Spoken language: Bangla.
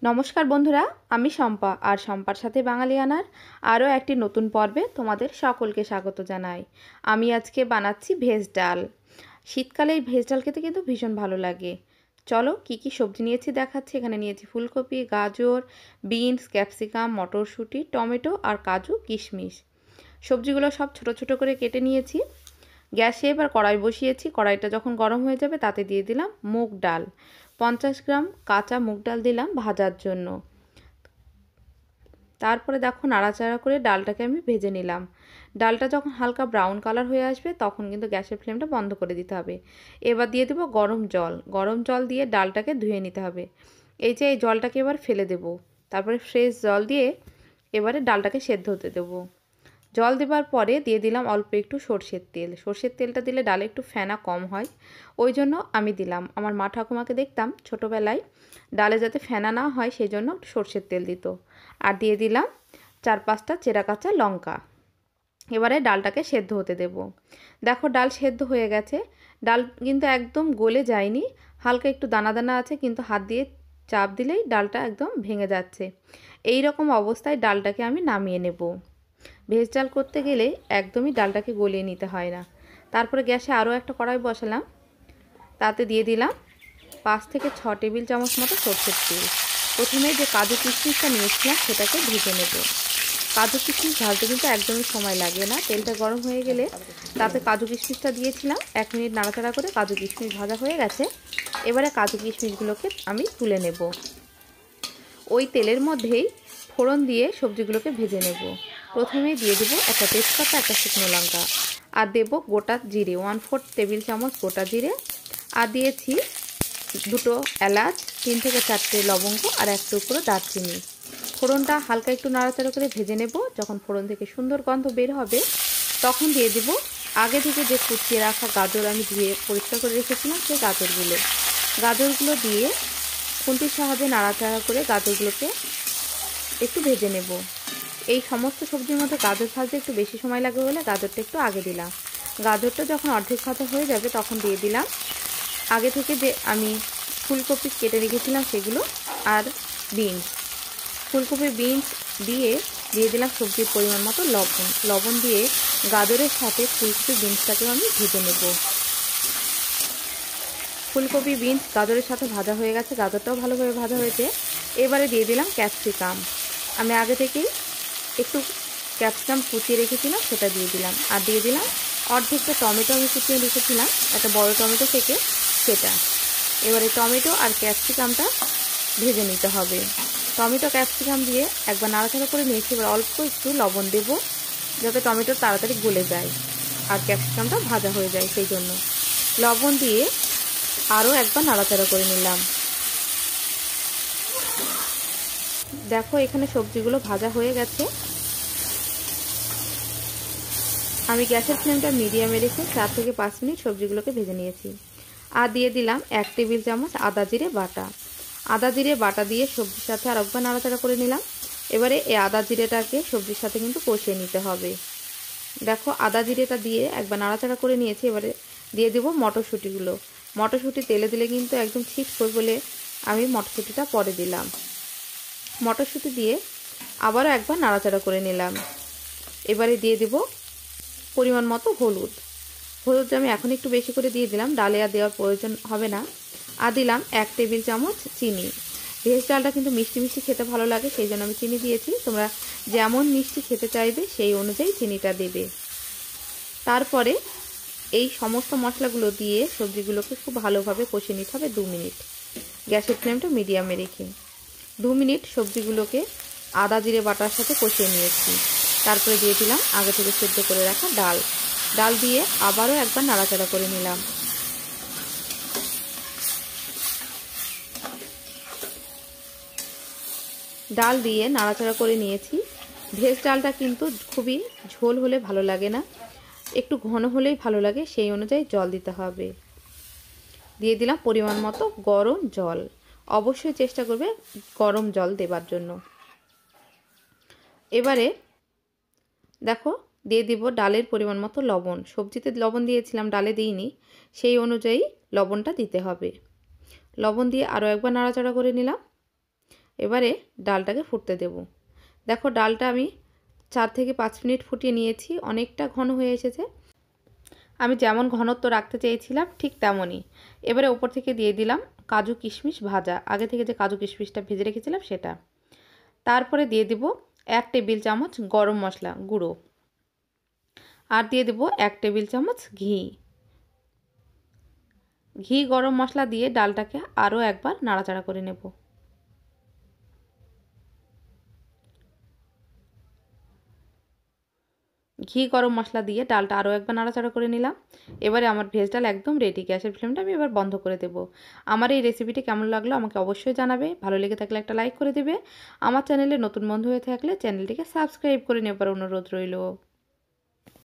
নমস্কার বন্ধুরা, আমি শম্পা আর শম্পার সাথে বাঙালিয়ানার আরও একটি নতুন পর্বে তোমাদের সকলকে স্বাগত জানাই। আমি আজকে বানাচ্ছি ভেজ ডাল। শীতকালে এই ভেজ ডাল খেতে কিন্তু ভীষণ ভালো লাগে। চলো কি কি সবজি নিয়েছি দেখাচ্ছি। এখানে নিয়েছি ফুলকপি, গাজর, বিনস, ক্যাপসিকাম, মটরশুঁটি, টমেটো আর কাজু কিশমিশ। সবজিগুলো সব ছোট ছোট করে কেটে নিয়েছি। গ্যাসে এবার কড়াই বসিয়েছি। কড়াইটা যখন গরম হয়ে যাবে তাতে দিয়ে দিলাম মুগ ডাল। 50 গ্রাম কাঁচা মুগ ডাল দিলাম ভাজার জন্য। তারপরে দেখো নাড়াচাড়া করে ডালটাকে আমি ভেজে নিলাম। ডালটা যখন হালকা ব্রাউন কালার হয়ে আসবে তখন কিন্তু গ্যাসের ফ্লেমটা বন্ধ করে দিতে হবে। এবার দিয়ে দেবো গরম জল। গরম জল দিয়ে ডালটাকে ধুয়ে নিতে হবে। এই জলটাকে এবার ফেলে দেব। তারপরে ফ্রেশ জল দিয়ে এবারে ডালটাকে সেদ্ধ হতে দেবো। জল দেবার পরে দিয়ে দিলাম অল্প একটু সর্ষের তেল। সর্ষের তেলটা দিলে ডালে একটু ফেনা কম হয়, ওই জন্য আমি দিলাম। আমার মা ঠাকুমাকে দেখতাম ছোটোবেলায় ডালে যাতে ফেনা না হয় সেই জন্য সর্ষের তেল দিত। আর দিয়ে দিলাম 4-5টা চেরা কাঁচা লঙ্কা। এবারে ডালটাকে সেদ্ধ হতে দেব। দেখো ডাল সেদ্ধ হয়ে গেছে। ডাল কিন্তু একদম গলে যায়নি, হালকা একটু দানা দানা আছে, কিন্তু হাত দিয়ে চাপ দিলেই ডালটা একদম ভেঙে যাচ্ছে। এই রকম অবস্থায় ডালটাকে আমি নামিয়ে নেব। ভেজ ডাল করতে গেলে একদমই ডালটাকে গলিয়ে নিতে হয় না। তারপরে গ্যাসে আরও একটা কড়াই বসালাম। তাতে দিয়ে দিলাম 5 থেকে 6 টেবিল চামচ মতো সরষের তেল। প্রথমে যে কাজু কিশমিশটা নিয়েছিলাম সেটাকে ভেজে নেব। কাজু কিশমিশ ভাজতে কিন্তু একদমই সময় লাগে না। তেলটা গরম হয়ে গেলে তাতে কাজু কিশমিশটা দিয়েছিলাম। 1 মিনিট নাড়াচাড়া করে কাজু কিশমিশ ভাজা হয়ে গেছে। এবারে কাজু কিশমিশগুলোকে আমি তুলে নেব। ওই তেলের মধ্যেই ফোড়ন দিয়ে সবজিগুলোকে ভেজে নেব। প্রথমেই দিয়ে দেবো একটা তেজপাতা, একটা শুকনো লঙ্কা, আর দেবো গোটা জিরে 1/4 টেবিল চামচ গোটা জিরে, আর দিয়েছি 2টো এলাচ, 3 থেকে 4টে লবঙ্গ আর 1 টুকরো দারচিনি। ফোড়নটা হালকা একটু নাড়াচাড়া করে ভেজে নেব। যখন ফোড়ন থেকে সুন্দর গন্ধ বের হবে তখন দিয়ে দেবো আগে থেকে যে কুচিয়ে রাখা গাজর আমি ধুয়ে পরিষ্কার করে রেখেছিলাম সেই গাজরগুলো দিয়ে খুন্তির সাহায্যে নাড়াচাড়া করে গাজরগুলোকে একটু ভেজে নেব। এই সমস্ত সবজির মধ্যে গাজর ভাজতে একটু বেশি সময় লাগবে বলে গাজরটা একটু আগে দিলাম। গাজরটা যখন অর্ধেক ভাজা হয়ে যাবে তখন দিয়ে দিলাম আগে থেকে যে আমি ফুলকপি কেটে রেখেছিলাম সেগুলো, আর বিনস। ফুলকপি বিনস দিয়ে দিলাম সবজির পরিমাণ মতো লবণ দিয়ে গাজরের সাথে ফুলকপি বিনসটাকেও আমি ভেজে নেব। ফুলকপি বিনস গাজরের সাথে ভাজা হয়ে গেছে, গাজরটাও ভালোভাবে ভাজা হয়েছে। এবারে দিয়ে দিলাম ক্যাপসিকাম। আমি আগে থেকেই একটু ক্যাপসিকাম কুচিয়ে রেখেছিলাম, সেটা দিয়ে দিলাম। আর দিয়ে দিলাম অর্ধেকটা টমেটো আমি কুচিয়ে রেখেছিলাম, একটা বড় টমেটো থেকে সেটা। এবারে টমেটো আর ক্যাপসিকামটা ভেজে নিতে হবে। টমেটো ক্যাপসিকাম দিয়ে একবার নাড়াচাড়া করে নিয়েছি। এবার অল্প একটু লবণ দেবো যাতে টমেটো তাড়াতাড়ি গলে যায় আর ক্যাপসিকামটা ভাজা হয়ে যায়, সেই জন্য লবণ দিয়ে আরও একবার নাড়াচাড়া করে নিলাম। দেখো এখানে সবজিগুলো ভাজা হয়ে গেছে। আমি গ্যাসের ফ্লেমটা মিডিয়ামে রেখে 4 থেকে 5 মিনিট সবজিগুলোকে ভেজে নিয়েছি। আর দিয়ে দিলাম 1 টেবিল চামচ আদা জিরে বাটা। আদা জিরে বাটা দিয়ে সবজির সাথে আর একবার নাড়াচাড়া করে নিলাম। এবারে এই আদা জিরেটাকে সবজির সাথে কিন্তু কষিয়ে নিতে হবে। দেখো আদা জিরেটা দিয়ে একবার নাড়াচাড়া করে নিয়েছি। এবারে দিয়ে দেবো মটরশুঁটিগুলো। মটরশুঁটি তেলে দিলে কিন্তু একদম ছিটকো বলে আমি মটরশুঁটিটা পরে দিলাম। মটরশুঁটি দিয়ে আবারও একবার নাড়াচাড়া করে নিলাম। এবারে দিয়ে দেব পরিমাণ মতো হলুদ। আমি এখন একটু বেশি করে দিয়ে দিলাম, ডালে আর দেওয়ার প্রয়োজন হবে না। আর দিলাম 1 টেবিল চামচ চিনি। ভেজ ডালটা কিন্তু মিষ্টি মিষ্টি খেতে ভালো লাগে, সেই জন্য আমি চিনি দিয়েছি। তোমরা যেমন মিষ্টি খেতে চাইবে সেই অনুযায়ী চিনিটা দেবে। তারপরে এই সমস্ত মশলাগুলো দিয়ে সবজিগুলোকে খুব ভালোভাবে কষিয়ে নিতে হবে 2 মিনিট। গ্যাসের ফ্লেমটা মিডিয়ামে রেখে 2 মিনিট সবজিগুলোকে আদা জিরে বাটার সাথে কষিয়ে নিয়েছি। তারপরে দিয়ে দিলাম আগে থেকে সেদ্ধ করে রাখা ডাল দিয়ে আবারও একবার নাড়াচাড়া করে নিলাম। ডাল দিয়ে নাড়াচাড়া করে নিয়েছি। ভেজ ডালটা কিন্তু খুবই ঝোল হলে ভালো লাগে না, একটু ঘন হলেই ভালো লাগে, সেই অনুযায়ী জল দিতে হবে। দিয়ে দিলাম পরিমাণ মতো গরম জল। অবশ্যই চেষ্টা করবে গরম জল দেবার জন্য। এবারে দেখো দিয়ে দিব ডালের পরিমাণ মতো লবণ। সবজিতে লবণ দিয়েছিলাম, ডালে দিইনি, সেই অনুযায়ী লবণটা দিতে হবে। লবণ দিয়ে আরও একবার নাড়াচাড়া করে নিলাম। এবারে ডালটাকে ফুটতে দেব। দেখো ডালটা আমি 4 থেকে 5 মিনিট ফুটিয়ে নিয়েছি, অনেকটা ঘন হয়ে এসেছে। আমি যেমন ঘনত্ব রাখতে চেয়েছিলাম ঠিক তেমনই। এবারে ওপর থেকে দিয়ে দিলাম কাজু কিশমিশ ভাজা, আগে থেকে যে কাজু কিশমিশটা ভেজে রেখেছিলাম সেটা। তারপরে দিয়ে দেব 1 টেবিল চামচ গরম মশলা গুঁড়ো, আর দিয়ে দেব 1 টেবিল চামচ ঘি। গরম মশলা দিয়ে ডালটাকে আরও একবার নাড়াচাড়া করে নেব। গরম মশলা দিয়ে ডালটা আরও একবার নাড়াচাড়া করে নিলাম। এবারে আমার ভেজ ডাল একদম রেডি। গ্যাসের ফ্লেমটা আমি এবার বন্ধ করে দেব। আমার এই রেসিপিটি কেমন লাগলো আমাকে অবশ্যই জানাবে। ভালো লেগে থাকলে একটা লাইক করে দেবে। আমার চ্যানেলে নতুন বন্ধু হয়ে থাকলে চ্যানেলটিকে সাবস্ক্রাইব করে নেবার অনুরোধ রইল।